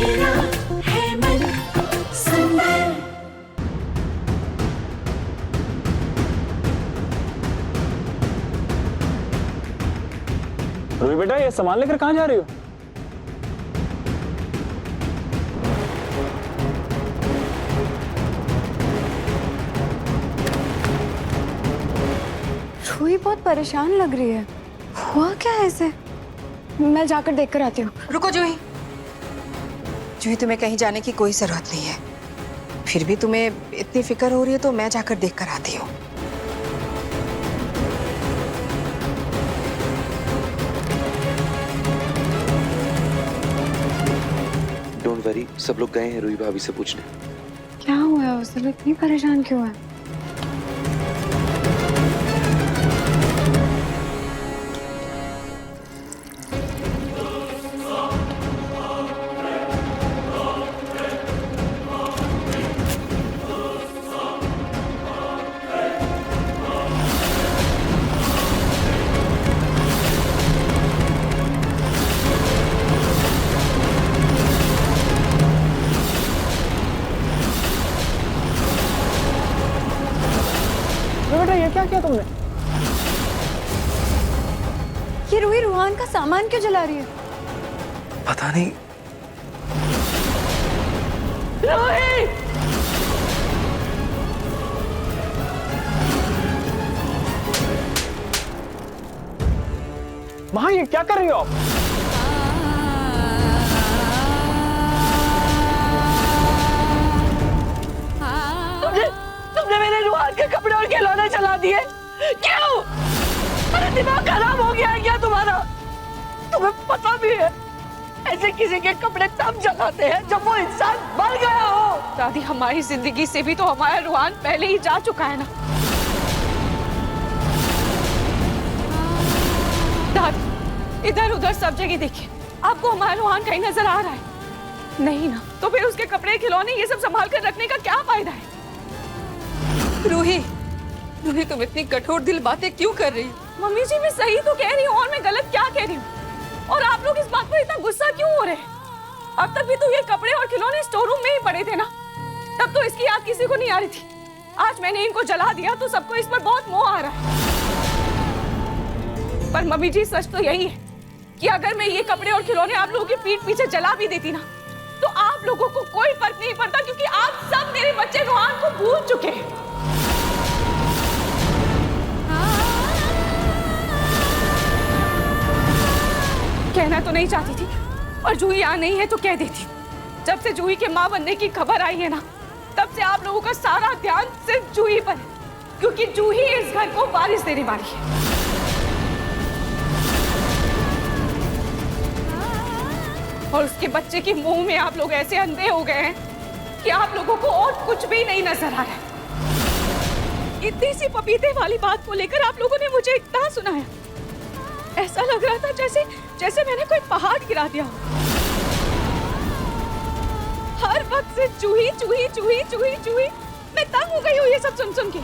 मेरा है मन सुंदर। रूही बेटा, ये सामान लेकर कहाँ जा रही हो? रूही बहुत परेशान लग रही है। हुआ क्या है इसे? मैं जाकर देखकर आती हूँ। रुको जूही, जूही तुम्हें कहीं जाने की कोई जरूरत नहीं है। फिर भी तुम्हें इतनी फिक्र हो रही है तो मैं जाकर देख कर आती हूँ। डोंट वरी, सब लोग गए हैं रूही भाभी से पूछने। क्या हुआ है उसे? इतनी परेशान क्यों है? बेटा, ये क्या किया तुमने? ये रूही रूहान का सामान क्यों जला रही है? पता नहीं। रूही! माँ, ये क्या कर रही हो आप? तुमने मेरे रूहान के कपड़े और खिलौने जला दिए। क्यों? अरे दिमाग खराब हो गया है क्या तुम्हारा? तुम्हें पता भी है ऐसे किसी के कपड़े तब जलाते हैं जब वो इंसान मर गया हो। दादी, हमारी जिंदगी से भी तो हमारा रूहान पहले ही जा चुका है ना। दादी, इधर उधर सब जगह देखिए, आपको हमारा रूहान कहीं नजर आ रहा है? नहीं ना, तो फिर उसके कपड़े खिलौने ये सब संभाल कर रखने का क्या फायदा है? रूही, रूही तुम इतनी कठोर दिल बातें क्यों कर रही हो? मम्मी जी, मैं सही तो कह रही हूँ और मैं गलत क्या कह रही हूँ? और आप लोग इस बात पर इतना गुस्सा क्यों हो रहे हैं? अब तक भी तो ये कपड़े और खिलौने स्टोर रूम में ही पड़े थे ना, तब तो इसकी याद किसी को नहीं आ रही थी। आज मैंने इनको जला दिया तो सबको इस पर बहुत मोह आ रहा है। पर मम्मी जी, सच तो यही है कि अगर मैं ये कपड़े और खिलौने आप लोगों की पीठ पीछे जला भी देती ना, तो आप लोगों को कोई फर्क नहीं पड़ता, क्योंकि आप सब मेरे बच्चे रूहान को भूल चुके हैं। कहना तो नहीं चाहती थी, और जूही यहाँ नहीं है तो कह देती। जब से जूही के माँ बनने की खबर आई है ना, तब से आप लोगों का सारा ध्यान सिर्फ जूही पर है, क्योंकि जूही इस घर को वारिस देने वाली है। और उसके बच्चे के मुंह में आप लोग ऐसे अंधे हो गए हैं कि आप लोगों को और कुछ भी नहीं नजर आ रहा है। इतनी सी पपीते वाली बात को लेकर आप लोगों ने मुझे इतना सुनाया, ऐसा लग रहा था जैसे जैसे मैंने कोई पहाड़ गिरा दिया हो। हर वक्त से चूही चूही चूही चूही चूही, मैं तंग हो गई हूँ ये सब सुन सुन के।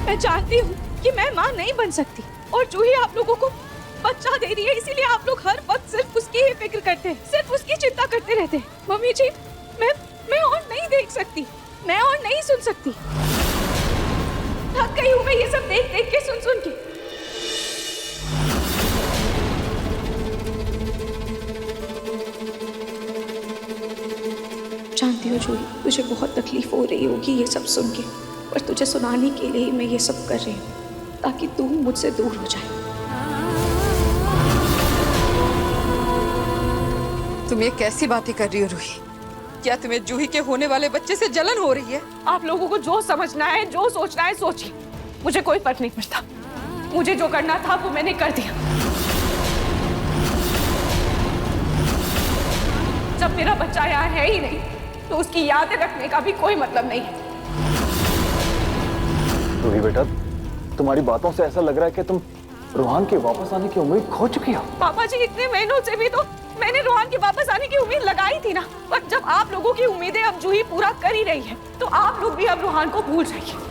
मैं चाहती हूँ कि मैं माँ नहीं बन सकती, और चूही आप लोगों को बच्चा दे रही है, इसीलिए आप लोग हर वक्त सिर्फ उसकी ही फिक्र करते हैं, सिर्फ उसकी चिंता करते रहते हैं। मम्मी जी, मैं और नहीं देख सकती, मैं और नहीं सुन सकती। थक गई हूँ मैं ये सब देख देख के, सुन सुन के। जानती हो जूही, तुझे बहुत तकलीफ हो रही होगी ये सब सुन के, पर तुझे सुनाने के लिए मैं ये सब कर रही हूँ ताकि तू मुझसे दूर हो जाए। तुम ये कैसी बातें कर रही हो रूही? क्या तुम्हें जूही के होने वाले बच्चे से जलन हो रही है? आप लोगों को जो समझना है, जो सोचना है सोचिए, मुझे कोई फर्क नहीं पड़ता। मुझे जो करना था वो मैंने कर दिया। जब मेरा बच्चा यहाँ है ही नहीं, तो उसकी यादें रखने का भी कोई मतलब नहीं है। रूही बेटा, तुम्हारी बातों से ऐसा लग रहा है कि तुम रूहान के वापस आने की उम्मीद खो चुकी हो। पापा जी, इतने महीनों से भी तो मैंने रूहान के वापस आने की उम्मीद लगाई थी ना, पर जब आप लोगों की उम्मीदें अब जूही पूरा कर ही रही है, तो आप लोग भी अब रूहान को भूल जाइए।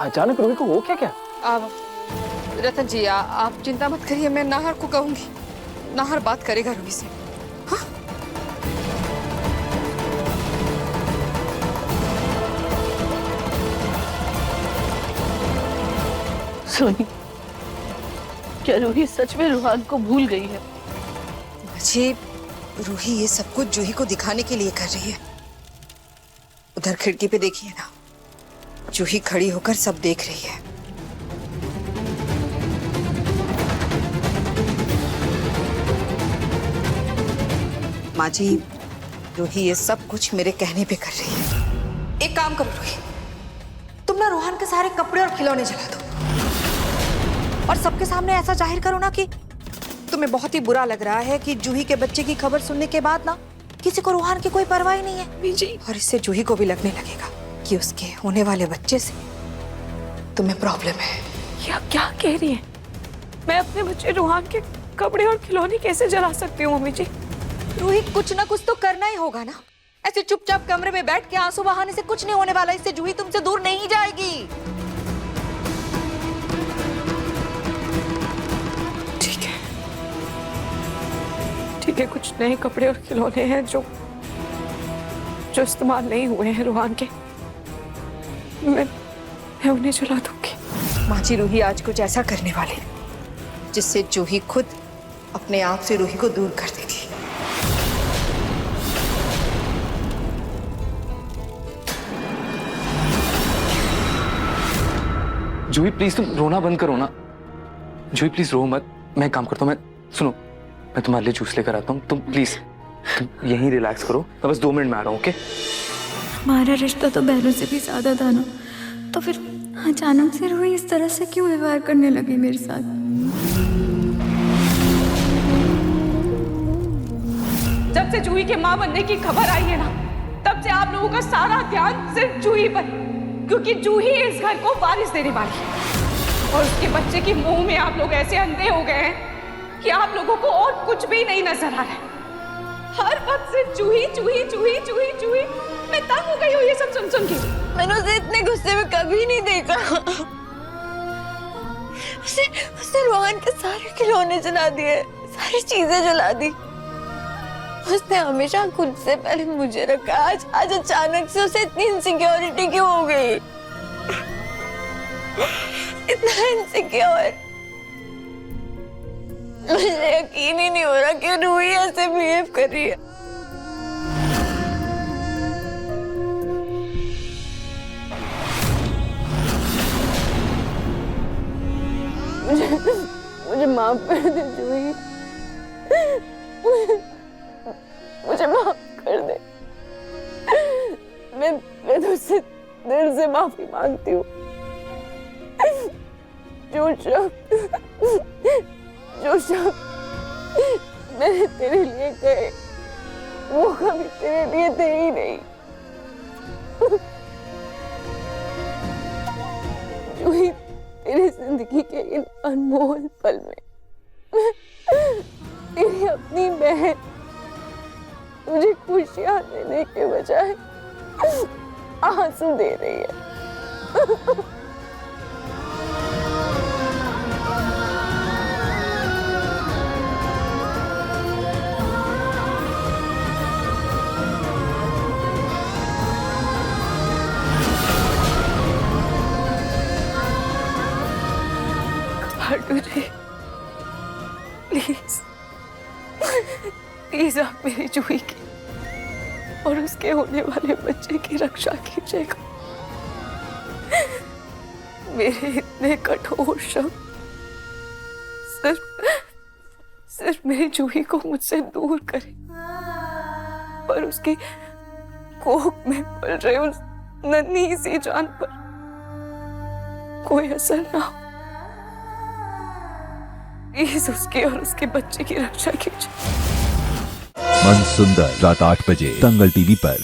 अचानक रूही को हो क्या? अब रतन जी आप चिंता मत करिए, मैं नाहर को कहूंगी, नाहर बात करेगा रूही से। हाँ? सोनी, क्या रूही सच में रूहान को भूल गई है? जी रूही ये सब कुछ जूही को दिखाने के लिए कर रही है। उधर खिड़की पे देखिए ना, जूही खड़ी होकर सब देख रही है। माँ जी रूही ये सब कुछ मेरे कहने पे कर रही है। एक काम करो रूही, तुम ना रोहन के सारे कपड़े और खिलौने जला दो और सबके सामने ऐसा जाहिर करो ना कि तुम्हें बहुत ही बुरा लग रहा है कि जूही के बच्चे की खबर सुनने के बाद ना किसी को रोहन की कोई परवाह ही नहीं है जी। और इससे जूही को भी लगने लगेगा कि उसके होने वाले बच्चे से तुम्हें प्रॉब्लम है। ये आप क्या कह रही हैं? मैं अपने बच्चे रूहान के कपड़े और खिलौने कैसे जला सकती हूँ मम्मी जी? रूही कुछ ना कुछ तो करना ही होगा ना। ऐसे चुपचाप कमरे में बैठ के आंसू बहाने से कुछ नहीं होने वाला। इससे जूही तुमसे दूर नहीं जाएगी। ठीक है, कुछ नए कपड़े और खिलौने हैं जो इस्तेमाल नहीं हुए हैं रूहान के, मैं उन्हें जला दूंगी। माँ जी रूही आज कुछ ऐसा करने वाले हैं जिससे जूही खुद अपने आप से रूही को दूर कर देगी। जूही प्लीज तुम रोना बंद करो ना। जूही प्लीज रो मत, मैं काम करता हूँ। सुनो, मैं तुम्हारे लिए जूस लेकर आता हूँ, तुम प्लीज तुम यहीं रिलैक्स करो, मैं बस 2 मिनट में आ रहा हूँ। ओके? हमारा रिश्ता तो बहनों से भी ज्यादा था ना, तो फिर अचानक से रूही इस तरह से क्यों व्यवहार करने लगी मेरे साथ? जब से जूही के माँ बनने की खबर आई है ना, तब से आप लोगों का सारा ध्यान सिर्फ जूही पर, क्योंकि जूही इस घर को वारिस देने वाली है। और उसके बच्चे की मुंह में आप लोग ऐसे अंधे हो गए हैं कि आप लोगों को और कुछ भी नहीं नजर आ रहा है। हर वक्त सिर्फ जूही जूही जूही जूही जूही। मैं तंग हो गई हूँ ये सब सुन के। मैंने उसे इतने गुस्से में कभी नहीं देखा। उसने रोहन के सारे खिलौने जला दिए, सारी चीजें जला दी। उसने हमेशा खुद से पहले मुझे रखा। आज अचानक से उसे इतनी इनसिक्योरिटी क्यों हो गई? इतना इनसिक्योर, मुझे यकीन ही नहीं हो रहा कि रूही ऐसे बिहेव कर रही है। मुझे माफ कर दे जूही, मुझे माफ कर दे। मैं तुझसे दिल से माफी मांगती हूँ। जो शब्द मैंने तेरे लिए कहे वो कभी तेरे लिए थे ही नहीं। जूही, तेरी जिंदगी के इन अनमोल पल में तेरी अपनी बहन मुझे खुशियां देने के बजाय आंसू दे रही है। प्लीज आप मेरी जूही की और उसके होने वाले बच्चे की रक्षा कीजिएगा। मेरे इतने कठोर शब्द सिर्फ मेरी जूही को मुझसे दूर करे, पर उसकी कोख में पल रहे उस नन्ही सी जान पर कोई असर ना हो। प्लीज उसकी और उसके बच्चे की रक्षा कीजिए। मन सुंदर रात 8 बजे दंगल टीवी पर।